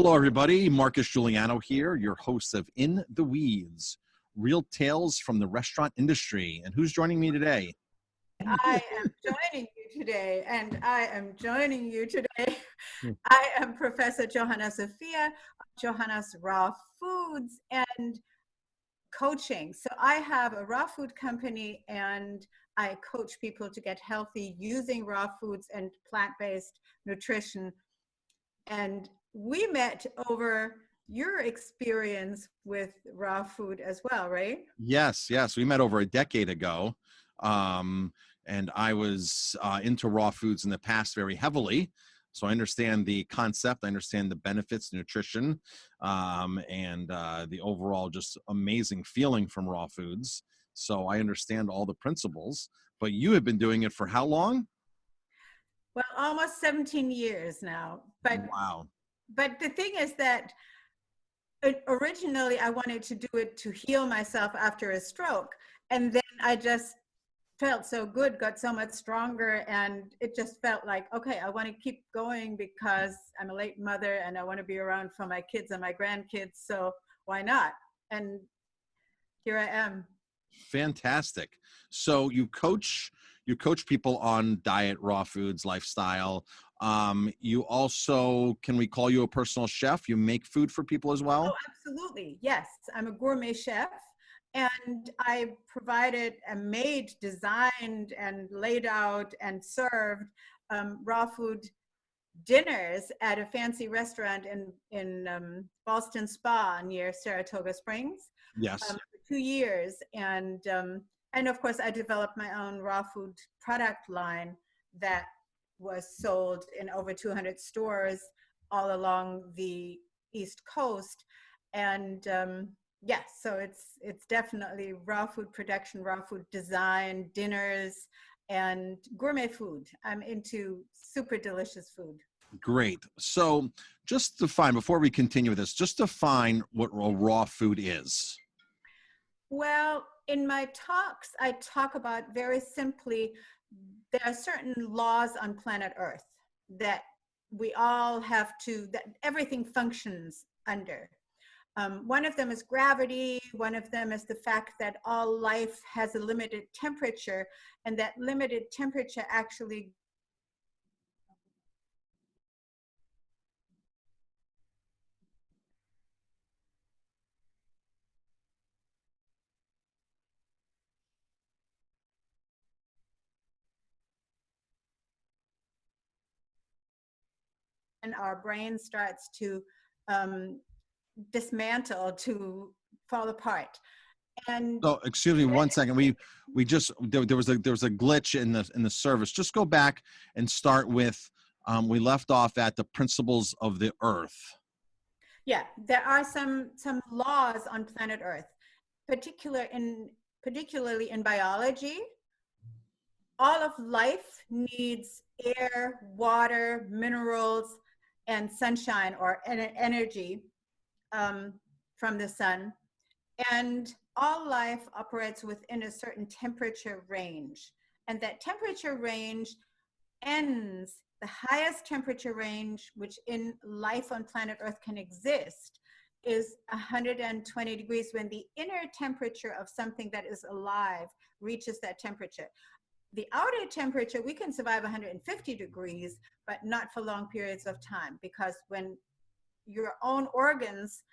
Hello, everybody. Marcus Guiliano here, your host of In the Weeds, real tales from the restaurant industry. And who's joining me today? I am joining you today. I am Professor Johanna Sophia of Johanna's Raw Foods and Coaching. So I have a raw food company and I coach people to get healthy using raw foods and plant-based nutrition. And we met over your experience with raw food as well, right? Yes. We met over a decade ago. And I was into raw foods in the past very heavily. So I understand the concept, I understand the benefits, nutrition, and the overall just amazing feeling from raw foods. So I understand all the principles, but you have been doing it for how long? Well, almost 17 years now. Wow. But the thing is that originally I wanted to do it to heal myself after a stroke. And then I just felt so good, got so much stronger. And it just felt like, okay, I want to keep going because I'm a late mother and I want to be around for my kids and my grandkids. So why not? And here I am. Fantastic. So you coach people on diet, raw foods, lifestyle. You also, can we call you a personal chef? You make food for people as well? Oh, absolutely. Yes. I'm a gourmet chef and I provided and made, designed and laid out and served raw food dinners at a fancy restaurant in Boston Spa near Saratoga Springs Yes. for 2 years. And of course, I developed my own raw food product line that was sold in over 200 stores all along the East Coast. And yes, so it's definitely raw food production, raw food design, dinners, and gourmet food. I'm into super delicious food. Great. So just define, before we continue with this, just define what a raw food is. Well, in my talks, I talk about very simply, there are certain laws on planet Earth that we all have to, that everything functions under. One of them is gravity. One of them is the fact that all life has a limited temperature, and that limited temperature actually and our brain starts to dismantle, to fall apart. And So, excuse me one second. We just there was a glitch in the service. Just go back and start with we left off at the principles of the earth. yeah, there are some laws on planet Earth, particularly in biology. All of life needs air, water, minerals, and sunshine or energy from the sun. And all life operates within a certain temperature range. And that temperature range ends, the highest temperature range which in life on planet Earth can exist is 120 degrees, when the inner temperature of something that is alive reaches that temperature. The outer temperature, we can survive 150 degrees, but not for long periods of time, because when your own organs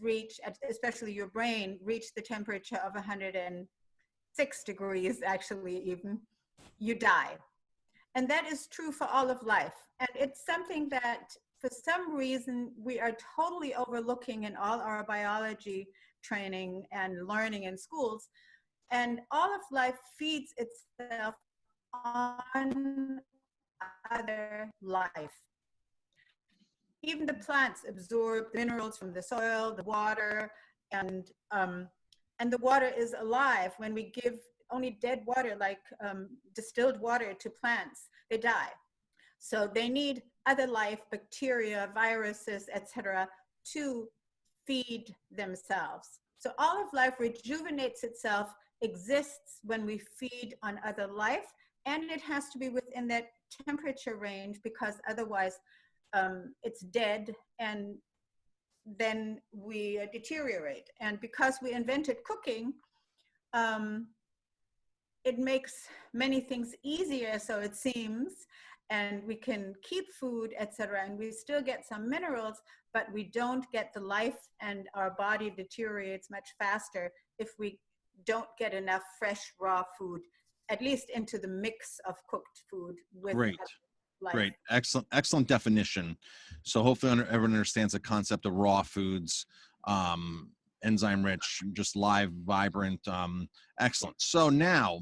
reach, especially your brain, reach the temperature of 106 degrees, actually even, you die. And that is true for all of life. And it's something that for some reason we are totally overlooking in all our biology training and learning in schools. And all of life feeds itself on other life. Even the plants absorb minerals from the soil, the water, and the water is alive. When we give only dead water, like distilled water, to plants, they die. So they need other life, bacteria, viruses, etc., to feed themselves. So all of life rejuvenates itself, exists when we feed on other life, and it has to be within that temperature range, because otherwise it's dead, and then we deteriorate. And because we invented cooking, it makes many things easier, so it seems, and we can keep food, etc., and we still get some minerals, but we don't get the life, and our body deteriorates much faster if we don't get enough fresh raw food, at least into the mix of cooked food with Great. life. Great. Excellent definition. So hopefully everyone understands the concept of raw foods, enzyme rich, just live, vibrant. Excellent. So now,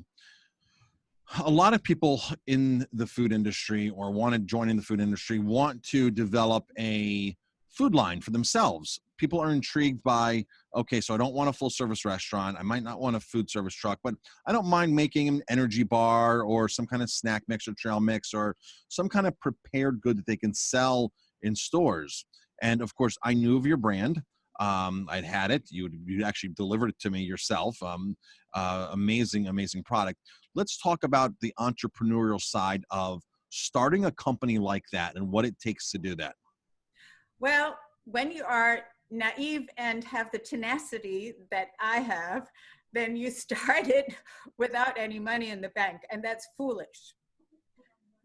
a lot of people in the food industry or want to join in the food industry want to develop a food line for themselves. People are intrigued by, okay, so I don't want a full service restaurant. I might not want a food service truck, but I don't mind making an energy bar or some kind of snack mix or trail mix or some kind of prepared good that they can sell in stores. And of course, I knew of your brand. I'd had it. You actually delivered it to me yourself. Amazing product. Let's talk about the entrepreneurial side of starting a company like that and what it takes to do that. Well, when you are naive and have the tenacity that I have, then you started without any money in the bank, and that's foolish.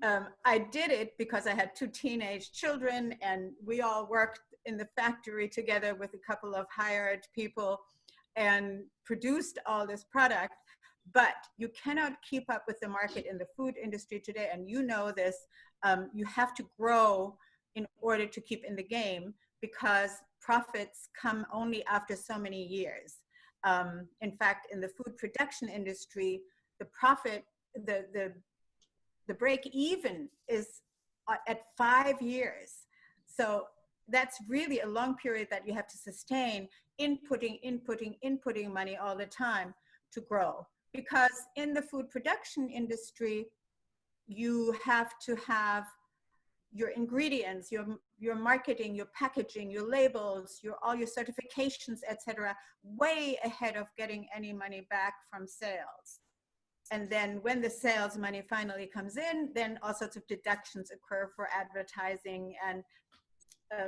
I did it because I had 2 teenage children, and we all worked in the factory together with a couple of hired people and produced all this product. But you cannot keep up with the market in the food industry today, and you know this. You have to grow in order to keep in the game, because profits come only after so many years. In fact, in the food production industry, the profit, the break even is at 5 years. So that's really a long period that you have to sustain, inputting money all the time to grow. Because in the food production industry, you have to have your ingredients, your marketing, your packaging, your labels, all your certifications, etc., way ahead of getting any money back from sales. And then when the sales money finally comes in, then all sorts of deductions occur for advertising and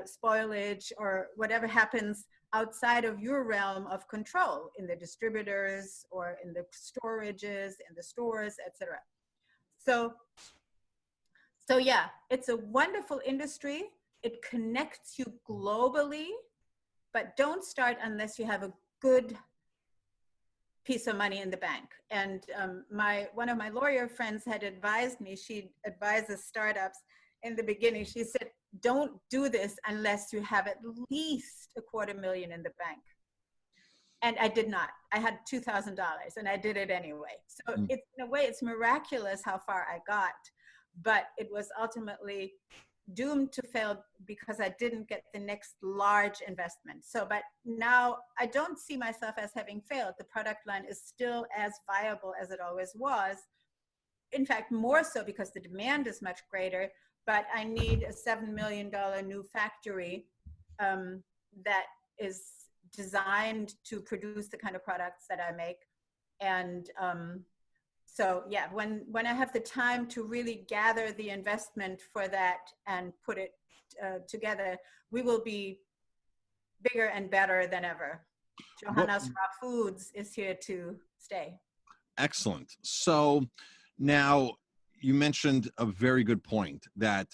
spoilage or whatever happens outside of your realm of control in the distributors or in the storages, in the stores, etc. So yeah, it's a wonderful industry. It connects you globally, but don't start unless you have a good piece of money in the bank. And one of my lawyer friends had advised me, she advises startups in the beginning, she said, don't do this unless you have at least $250,000 in the bank. And I did not. I had $2,000 and I did it anyway. So it's, in a way, it's miraculous how far I got, but it was ultimately doomed to fail because I didn't get the next large investment. So, but now I don't see myself as having failed. The product line is still as viable as it always was. In fact, more so because the demand is much greater, but I need a $7 million new factory that is designed to produce the kind of products that I make. And so yeah, when I have the time to really gather the investment for that and put it together, we will be bigger and better than ever. Johanna Sophia Foods is here to stay. Excellent. So now you mentioned a very good point that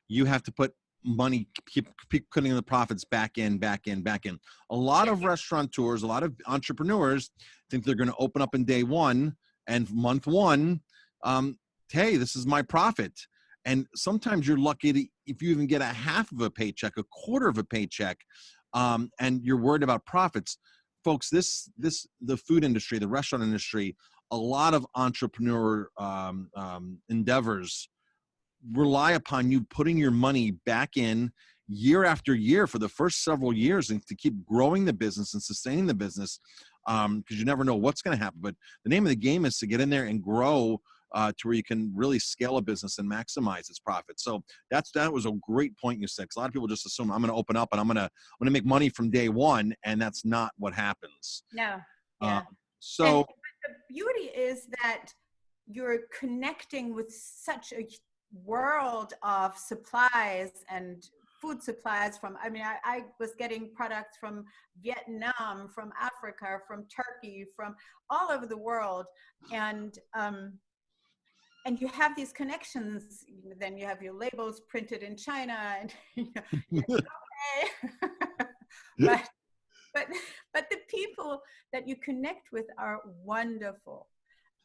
you have to put money, keep putting the profits back in. A lot of restaurateurs, a lot of entrepreneurs think they're going to open up in day one and month one, hey, this is my profit. And sometimes you're lucky if you even get a half of a paycheck, a quarter of a paycheck, and you're worried about profits. Folks, the food industry, the restaurant industry, a lot of entrepreneur endeavors rely upon you putting your money back in year after year for the first several years and to keep growing the business and sustaining the business, because you never know what's going to happen. But the name of the game is to get in there and grow to where you can really scale a business and maximize its profits. So that was a great point you said, because a lot of people just assume I'm going to open up and I'm going to make money from day one, and that's not what happens. No. Yeah. So and the beauty is that you're connecting with such a world of supplies and food supplies from, I mean, I was getting products from Vietnam, from Africa, from Turkey, from all over the world. And you have these connections. Then you have your labels printed in China, and you're like, okay. but but but the people that you connect with are wonderful,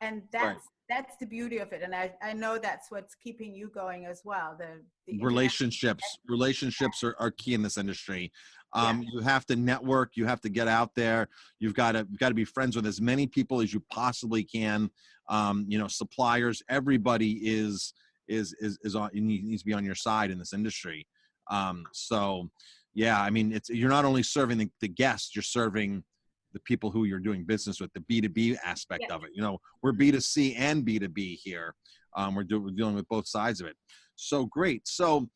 and Right. that's the beauty of it. And I know that's what's keeping you going as well. The international Relationships are key in this industry. yeah. You have to network, you have to get out there, you've got to be friends with as many people as you possibly can. Suppliers, everybody is on, needs to be on your side in this industry. So yeah, I mean, you're not only serving the guests, you're serving the people who you're doing business with, the B2B aspect Yeah. of it. We're B2C and B2B here. We're dealing with both sides of it. So great. So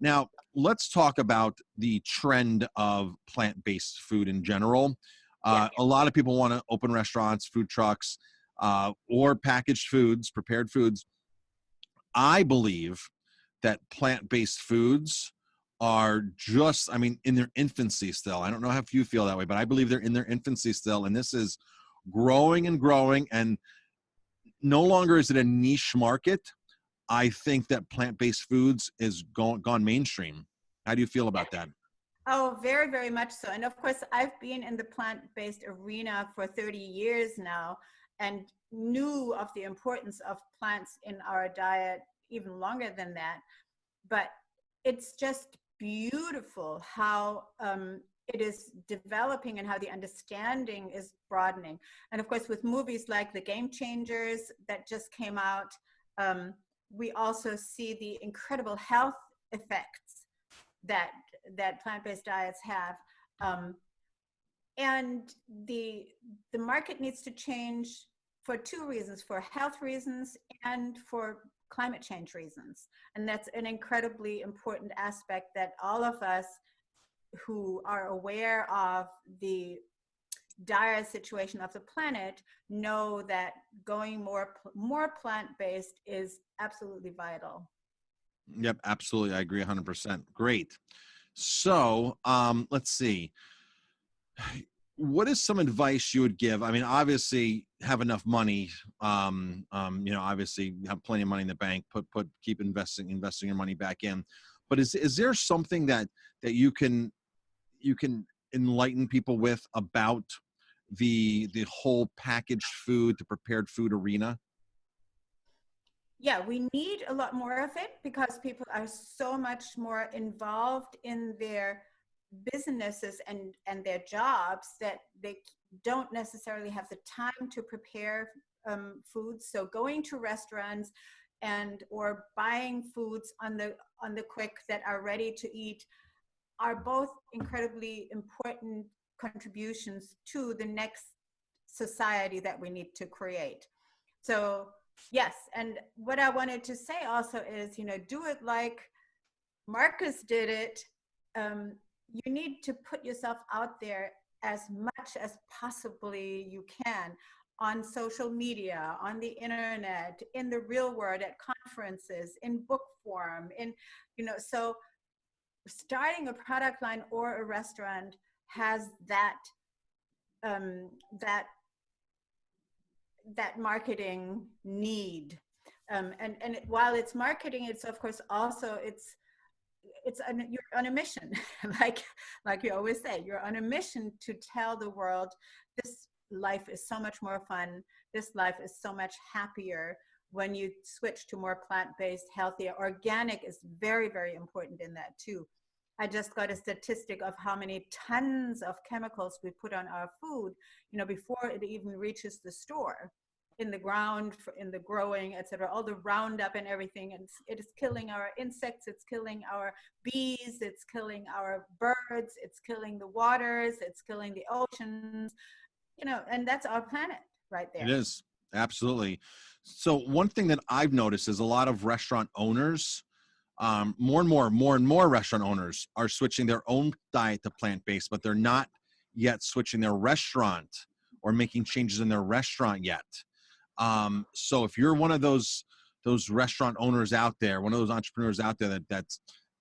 now let's talk about the trend of plant-based food in general. Yeah. A lot of people want to open restaurants, food trucks, or packaged foods, prepared foods. I believe that plant-based foods are just, I mean, in their infancy still. I don't know how you feel that way, but I believe they're in their infancy still. And this is growing and growing. And no longer is it a niche market. I think that plant-based foods is gone mainstream. How do you feel about that? Oh, very, very much so. And of course, I've been in the plant-based arena for 30 years now and knew of the importance of plants in our diet even longer than that. But it's just beautiful how it is developing and how the understanding is broadening. And of course, with movies like The Game Changers that just came out, we also see the incredible health effects that plant-based diets have. And the market needs to change for two reasons: for health reasons and for climate change reasons. And that's an incredibly important aspect that all of us who are aware of the dire situation of the planet know that going more plant-based is absolutely vital. Yep, absolutely. I agree 100%. Great. So let's see. What is some advice you would give? I mean, obviously have enough money. Obviously have plenty of money in the bank. Keep investing your money back in. But is there something that you can enlighten people with about the whole packaged food, the prepared food arena? Yeah, we need a lot more of it because people are so much more involved in their businesses and their jobs that they don't necessarily have the time to prepare foods. So going to restaurants and or buying foods on the quick that are ready to eat are both incredibly important contributions to the next society that we need to create. So yes, and what I wanted to say also is, do it like Marcus did it. You need to put yourself out there as much as possibly you can on social media, on the internet, in the real world, at conferences, in book form, so starting a product line or a restaurant has that that marketing need. And while it's marketing, it's of course also you're on a mission. like you always say, you're on a mission to tell the world this life is so much more fun, this life is so much happier when you switch to more plant-based, healthier. Organic is very, very important in that too. I just got a statistic of how many tons of chemicals we put on our food, before it even reaches the store, in the ground, in the growing, etc. All the Roundup and everything, and it is killing our insects, it's killing our bees, it's killing our birds, it's killing the waters, it's killing the oceans, and that's our planet right It there. is. Absolutely. So one thing that I've noticed is a lot of restaurant owners, more and more restaurant owners are switching their own diet to plant-based, but they're not yet switching their restaurant or making changes in their restaurant yet. So if you're one of those those restaurant owners out there, one of those entrepreneurs out there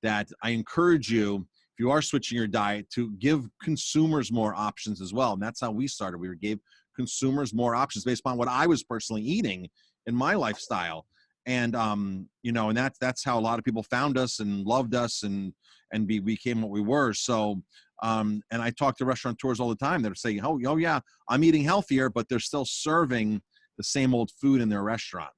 that I encourage you, if you are switching your diet, to give consumers more options as well. And that's how we started. We gave consumers more options based upon what I was personally eating in my lifestyle. And and that's how a lot of people found us and loved us and became what we were. So and I talk to restaurateurs all the time that are saying, oh yeah, I'm eating healthier, but they're still serving the same old food in their restaurant.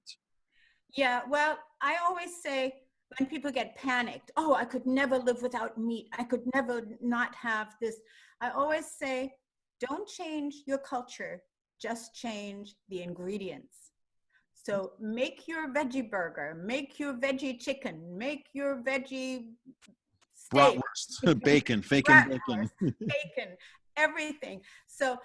Yeah, well, I always say when people get panicked, oh, I could never live without meat. I could never not have this. I always say, don't change your culture, just change the ingredients. So make your veggie burger, make your veggie chicken, make your veggie steak, Bratwurst, bacon, bacon. bacon, everything. So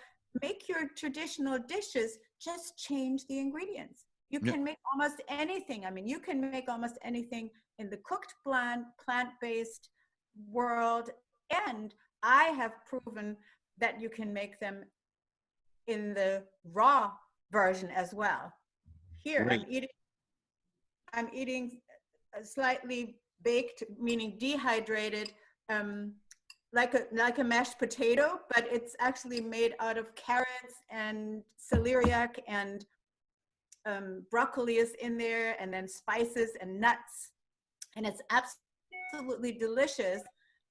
make your traditional dishes, just change the ingredients. You can make almost anything. I mean, you can make almost anything in the cooked plant-based world. And I have proven that you can make them in the raw version as well. Here, Great. I'm eating a slightly baked, meaning dehydrated, like a mashed potato, but it's actually made out of carrots and celeriac, and broccoli is in there, and then spices and nuts, and it's absolutely delicious.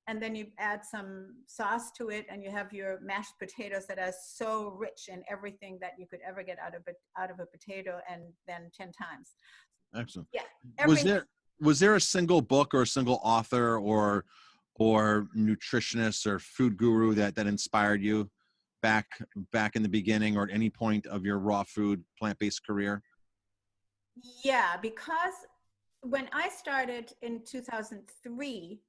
And then you add some sauce to it, and you have your mashed potatoes that are so rich in everything that you could ever get out of a potato, and then 10 times. Excellent. Yeah. Was there a single book or a single author or nutritionist or food guru that inspired you back in the beginning or at any point of your raw food plant-based career? Yeah, because when I started in 2003,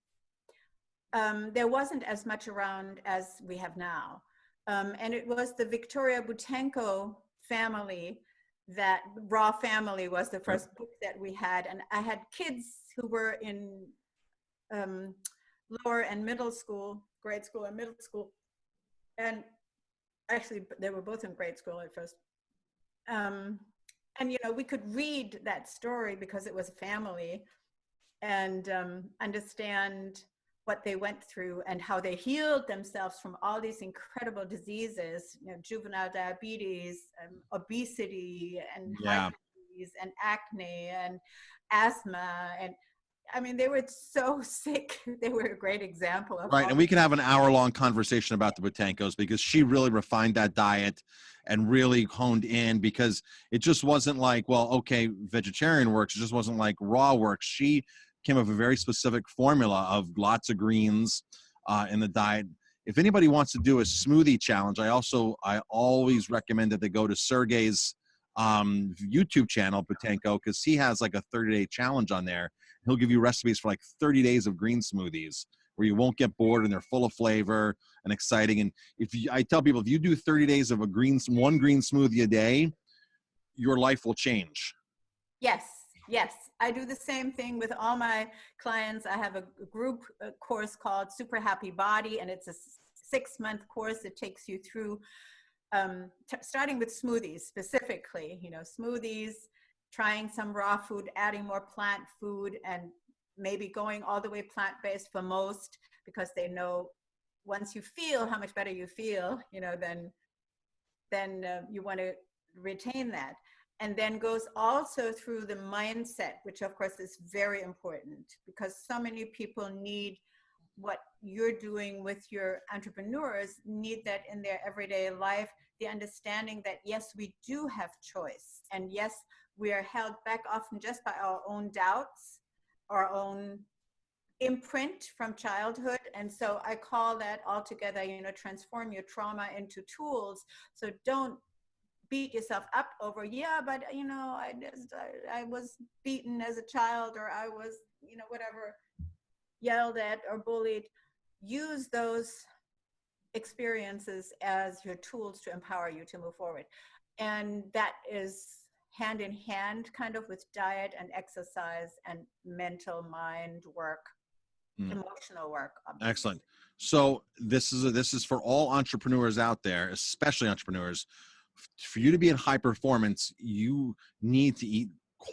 there wasn't as much around as we have now. And it was the Victoria Butenko family, that Raw Family was the first book that we had. And I had kids who were in lower and middle school, grade school and middle school. And actually, they were both in grade school at first. And, we could read that story because it was a family, and understand what they went through and how they healed themselves from all these incredible diseases, juvenile diabetes, obesity, and heart disease, and acne, and asthma. And I mean, they were so sick. They were a great example of Right, and we can have an hour-long conversation about the Butenkos, because she really refined that diet and really honed in, because it just wasn't like, well, okay, vegetarian works. It just wasn't like raw works. She came up with a very specific formula of lots of greens in the diet. If anybody wants to do a smoothie challenge, I always recommend that they go to Sergey's YouTube channel, Butenko, because he has like a 30-day challenge on there. He'll give you recipes for like 30 days of green smoothies where you won't get bored, and they're full of flavor and exciting. And I tell people, if you do 30 days of one green smoothie a day, your life will change. Yes. I do the same thing with all my clients. I have a group course called Super Happy Body, and it's a 6-month course. It takes you through starting with smoothies specifically, smoothies, trying some raw food, adding more plant food, and maybe going all the way plant-based for most, because they know once you feel how much better you feel, then you want to retain that. And then goes also through the mindset, which of course is very important, because so many people need what you're doing with your entrepreneurs, need that in their everyday life, the understanding that yes, we do have choice, and yes, we are held back often just by our own doubts, our own imprint from childhood. And so I call that altogether, transform your trauma into tools. So don't beat yourself up over, but I was beaten as a child, or I was, whatever, yelled at or bullied. Use those experiences as your tools to empower you to move forward. And that is hand in hand kind of with diet and exercise and mental mind work, emotional work, obviously. Excellent. So this is for all entrepreneurs out there, especially entrepreneurs. For you to be in high performance, you need to eat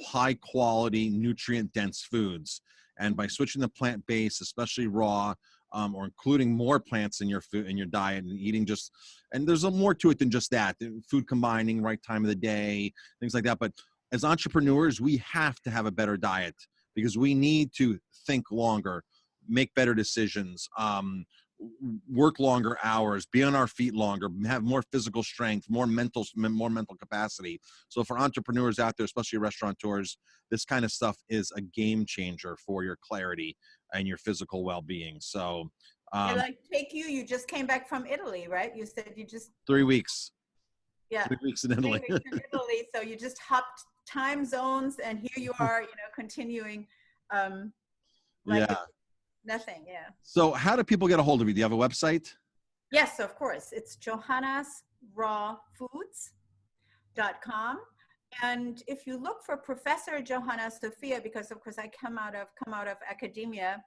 high quality, nutrient dense foods. And by switching to plant based, especially raw, or including more plants in your food, in your diet, and eating just, and there's a more to it than just that. Food combining, right time of the day, things like that. But as entrepreneurs, we have to have a better diet because we need to think longer, make better decisions, work longer hours, be on our feet longer, have more physical strength, more mental capacity. So for entrepreneurs out there, especially restaurateurs, this kind of stuff is a game changer for your clarity and your physical well-being. So Yeah, like take you, you just came back from Italy, right? You said you just 3 weeks. Yeah, 3 weeks in 3 Italy. weeks in Italy. So you just hopped time zones, and here you are, continuing, like Yeah. it's nothing. Yeah. So how do people get a hold of you? Do you have a website? Yes, of course. It's johannasrawfoods.com. And if you look for Professor Johanna Sophia, because of course I come out of academia,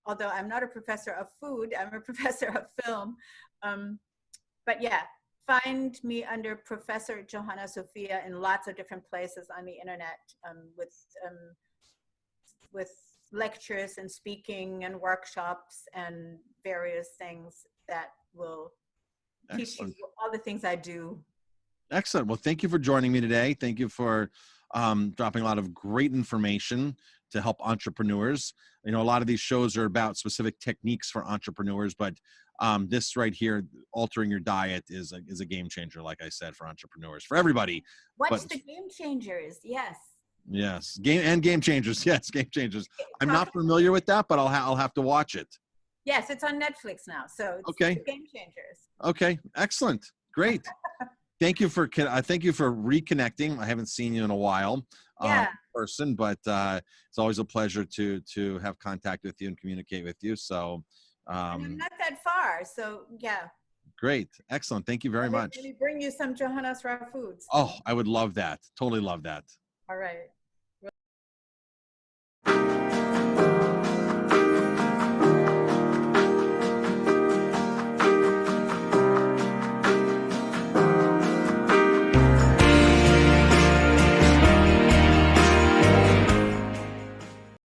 although I'm not a professor of food, I'm a professor of film. But yeah, find me under Professor Johanna Sophia in lots of different places on the internet, with lectures and speaking and workshops and various things that will teach you Excellent. all the things I do. Excellent. Well, thank you for joining me today. Thank you for dropping a lot of great information to help entrepreneurs. A lot of these shows are about specific techniques for entrepreneurs, but this right here, altering your diet, is a game changer, like I said, for entrepreneurs, for everybody. Watch But the Game Changers. Yes. yes, game changers. Yes, game changers. I'm Talk, not familiar with that, but I'll have to watch it. yes, it's on Netflix now. So it's Okay. the Game Changers. Okay. Excellent. Great. Thank you for reconnecting. I haven't seen you in a while, Yeah. in person, but it's always a pleasure to have contact with you and communicate with you. So, And I'm not that far. So yeah. great. Excellent. Thank you very much. Let me bring you some Johanna's Raw Foods. Oh, I would love that. Totally love that. All right.